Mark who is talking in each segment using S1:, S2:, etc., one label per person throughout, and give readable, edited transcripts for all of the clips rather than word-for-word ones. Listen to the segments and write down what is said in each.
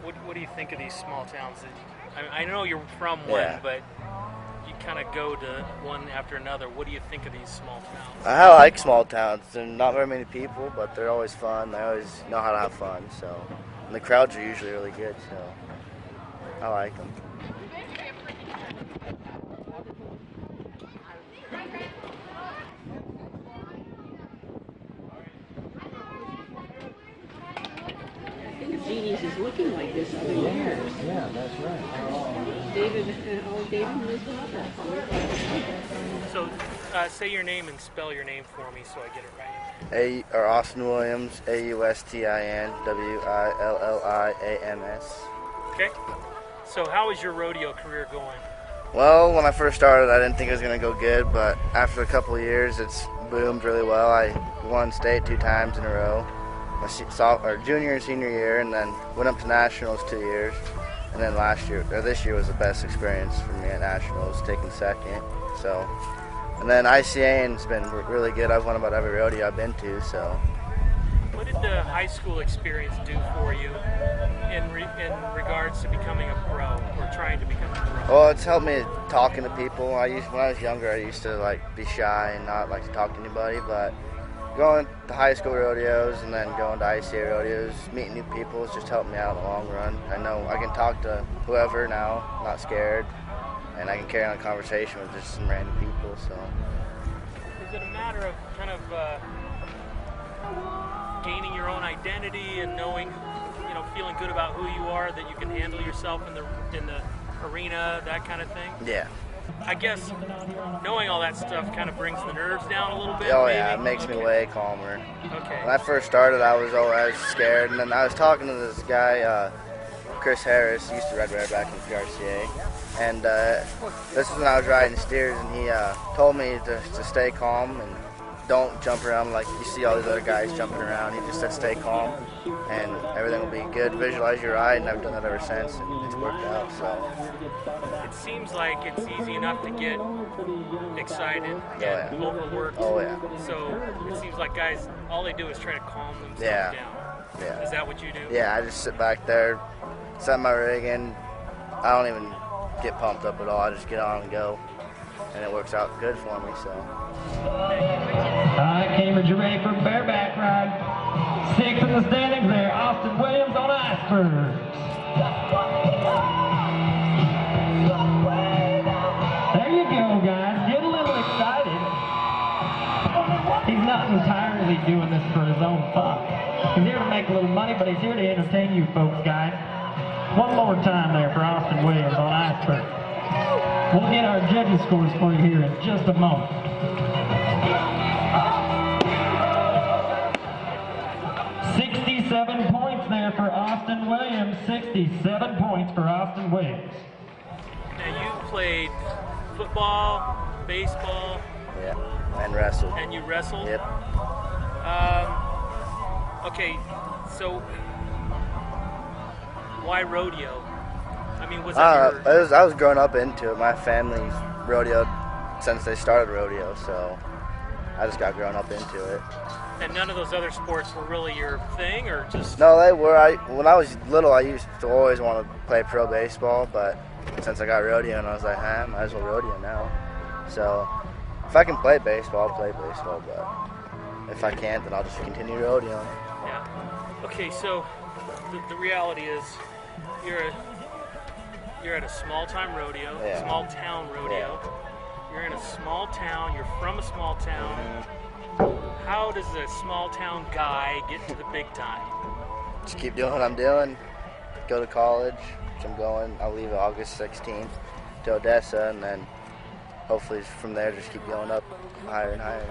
S1: What do you think of these small towns? I know you're from one, but you kind of go to one after another. What do you think of these small towns?
S2: I like small towns. They're not very many people, but they're always fun. They always know how to have fun. So, and the crowds are usually really good. So, I like them.
S3: Genius is looking like this other years.
S4: Yeah, that's right.
S3: David was the
S1: So, say your name and spell your name for me so I get it right.
S2: Austin Williams, AUSTIN WILLIAMS.
S1: Okay. So, how is your rodeo career going?
S2: Well, when I first started, I didn't think it was going to go good, but after a couple of years, it's boomed really well. I won state 2 times in a row. My junior and senior year, and then went up to nationals 2 years, and then this year was the best experience for me at nationals, taking second. So, and then ICA's been really good. I've won about every rodeo I've been to. So,
S1: what did the high school experience do for you in regards to becoming a pro or trying to become a pro?
S2: Well, it's helped me talking to people. When I was younger, I used to be shy and not like to talk to anybody, but going to high school rodeos and then going to ICA rodeos, meeting new people has just helped me out in the long run. I know I can talk to whoever now, not scared, and I can carry on a conversation with just some random people. So,
S1: is it a matter of kind of gaining your own identity and knowing, feeling good about who you are, that you can handle yourself in the arena, that kind of thing?
S2: Yeah.
S1: I guess knowing all that stuff kind of brings the nerves down a little bit.
S2: Oh,
S1: maybe?
S2: yeah, it makes me way calmer.
S1: Okay.
S2: When I first started, I was scared, and then I was talking to this guy, Chris Harris. He used to ride back in PRCA, and this was when I was riding steers, and he told me to stay calm and don't jump around like you see all these other guys jumping around. He just said stay calm, and everything will be good. Visualize your ride, and I've done that ever since, and it's worked out. So.
S1: It seems like it's easy enough to get excited and overworked.
S2: Oh, yeah.
S1: So it seems like guys, all they do is try to calm themselves down.
S2: Yeah.
S1: Is that what you do?
S2: Yeah, I just sit back there, set my rig in. I don't even get pumped up at all. I just get on and go, and it works out good for me. So.
S4: Cambridge, you ready for a bareback ride? 6 in the standings there. Austin Williams on icebergs. There you go, guys. Get a little excited. He's not entirely doing this for his own fun. He's here to make a little money, but he's here to entertain you folks, guys. One more time there for Austin Williams on iceberg. We'll get our judges' scores for you here in just a moment. Points there for Austin Williams. 67 points for Austin Williams.
S1: Now you played football, baseball.
S2: Yeah, and wrestled.
S1: And you wrestled?
S2: Yep.
S1: Okay, so why rodeo? I mean, was that
S2: I was growing up into it. My family's rodeoed since they started rodeo, so I just got grown up into it.
S1: And none of those other sports were really your thing, or just?
S2: No, they were. When I was little, I used to always want to play pro baseball, but since I got rodeo, and I was like, I might as well rodeo now. So if I can play baseball, I'll play baseball, but if I can't, then I'll just continue rodeoing.
S1: Yeah. Okay, so the reality is, you're at a small-time rodeo, small town rodeo. Yeah. You're in a small town. You're from a small town. How does a small town guy get to the big time?
S2: Just keep doing what I'm doing. Go to college, which I'm going. I'll leave August 16th to Odessa, and then hopefully from there just keep going up higher and higher.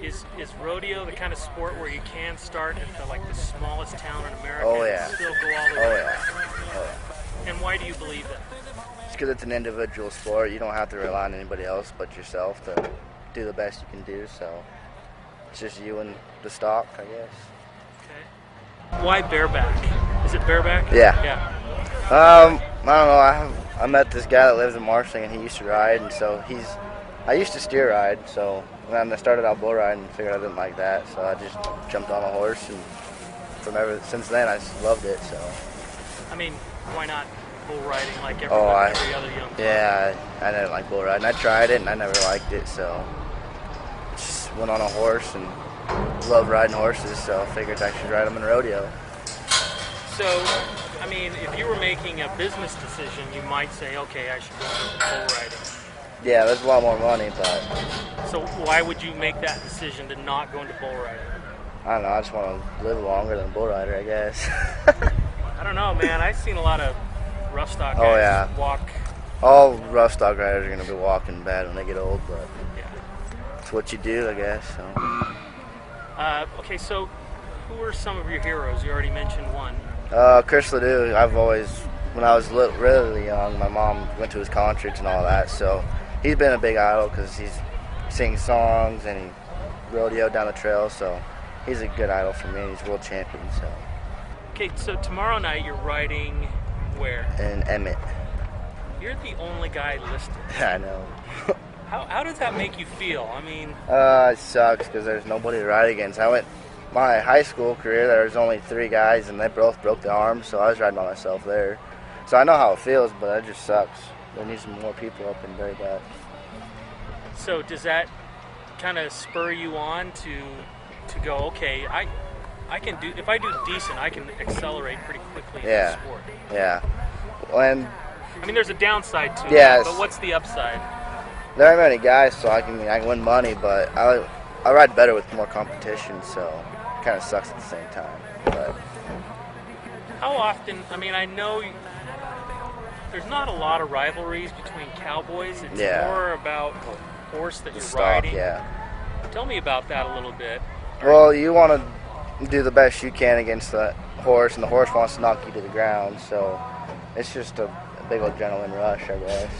S1: Is rodeo the kind of sport where you can start at the smallest town in America and still go all the way?
S2: Oh
S1: yeah. And why do you believe that?
S2: It's because it's an individual sport. You don't have to rely on anybody else but yourself to do the best you can do. So it's just you and the stock, I guess.
S1: Okay. Why bareback? Is it bareback?
S2: Yeah.
S1: Yeah.
S2: I don't know. I met this guy that lives in Marsing, and he used to ride, and so I used to steer ride, so when I started out bull riding and figured I didn't like that, so I just jumped on a horse, and since then I just loved it. So
S1: I mean, why not bull riding like every other young buck?
S2: Yeah, I didn't like bull riding. I tried it and I never liked it, so just went on a horse and love riding horses, so I figured I should ride them in a rodeo.
S1: So, I mean, if you were making a business decision, you might say, okay, I should go into bull riding.
S2: Yeah, there's a lot more money, but
S1: So why would you make that decision to not go into bull riding?
S2: I don't know, I just want to live longer than a bull rider, I guess.
S1: I don't know, man. I've seen a lot of rough stock guys walk.
S2: All rough stock riders are going to be walking bad when they get old, but
S1: Yeah.
S2: it's what you do, I guess. So.
S1: Okay, so who are some of your heroes? You already mentioned one.
S2: Chris Ledoux, when I was really young, my mom went to his concerts and all that, so he's been a big idol because he sings songs and he rodeoed down the trail, so he's a good idol for me. He's world champion, so.
S1: Okay, so tomorrow night you're riding where?
S2: And Emmett.
S1: You're the only guy listed.
S2: I know.
S1: How does that make you feel? I mean,
S2: It sucks because there's nobody to ride against. My high school career, there was only 3 guys, and they both broke their arms, so I was riding by myself there. So I know how it feels, but it just sucks. There needs some more people up in very bad.
S1: so does that kind of spur you on to go, okay, I can do, if I do decent, I can accelerate pretty quickly in the sport.
S2: Yeah. And
S1: I mean, there's a downside to
S2: Yes.
S1: it, but what's the upside?
S2: there aren't many guys, so I can win money, but I ride better with more competition, so it kind of sucks at the same time. But
S1: How often, I mean, I know there's not a lot of rivalries between cowboys. It's more about the horse that you're riding.
S2: yeah.
S1: Tell me about that a little bit.
S2: Well, you want to do the best you can against the horse, and the horse wants to knock you to the ground, so it's just a big old adrenaline rush, I guess.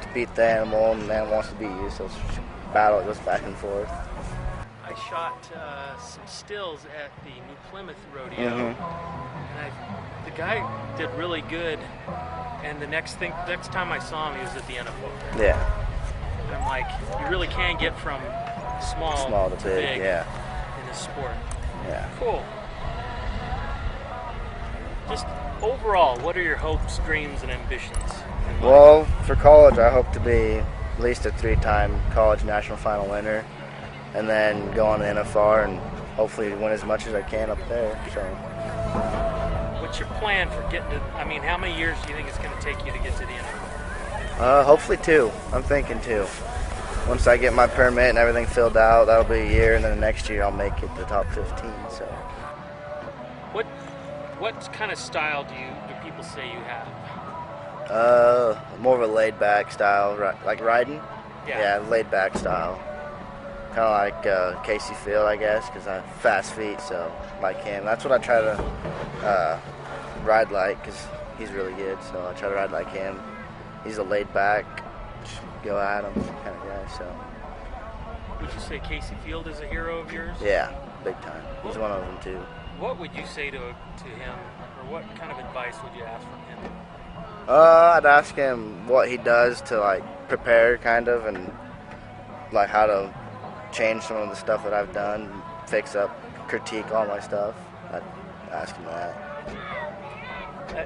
S2: To beat the animal, and the animal wants to beat you, so it's just a battle. It goes back and forth.
S1: I shot some stills at the New Plymouth Rodeo, and the guy did really good. And the next time I saw him, he was at the NFL.
S2: Yeah.
S1: And I'm like, you really can get from small
S2: to big, yeah.
S1: in this sport.
S2: Yeah.
S1: Cool. Just overall, what are your hopes, dreams, and ambitions in life?
S2: Well, for college, I hope to be at least a 3-time college national final winner, and then go on to NFR and hopefully win as much as I can up there. So.
S1: What's your plan for getting to, I mean, how many years do you think it's going to take you to get to the NFL?
S2: Hopefully 2. I'm thinking 2. Once I get my permit and everything filled out, that'll be a year, and then the next year I'll make it the top 15. So.
S1: What kind of style do people say you have?
S2: More of a laid-back style, like riding.
S1: Yeah.
S2: Yeah, laid-back style. Kind of like Casey Field, I guess, because I have fast feet, so like him. That's what I try to ride like, because he's really good, so I try to ride like him. He's a laid-back, just go at him kind of guy, so.
S1: Would you say Casey Field is a hero of yours?
S2: Yeah, big time. He's one of them, too.
S1: What would you say to him, or what kind of advice would you ask from him?
S2: I'd ask him what he does to, like, prepare, kind of, and, like, how to change some of the stuff that I've done, fix up, critique all my stuff. I'd ask him that.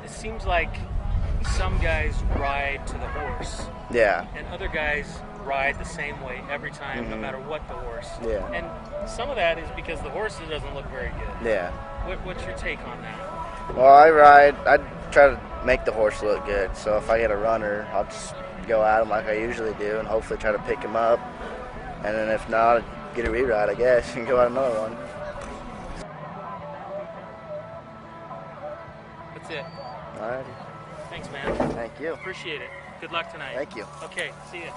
S1: It seems like some guys ride to the horse.
S2: Yeah.
S1: And other guys ride the same way every time, no matter what the horse.
S2: Yeah.
S1: And some of that is because the horse doesn't look very good.
S2: Yeah.
S1: What's your take on that?
S2: Well, I try to make the horse look good. So if I get a runner, I'll just go at him like I usually do and hopefully try to pick him up. And then if not, get a reride, I guess, and go at another one.
S1: That's it.
S2: All right.
S1: Thanks, man.
S2: Thank you.
S1: Appreciate it. Good luck tonight.
S2: Thank you.
S1: Okay, see ya.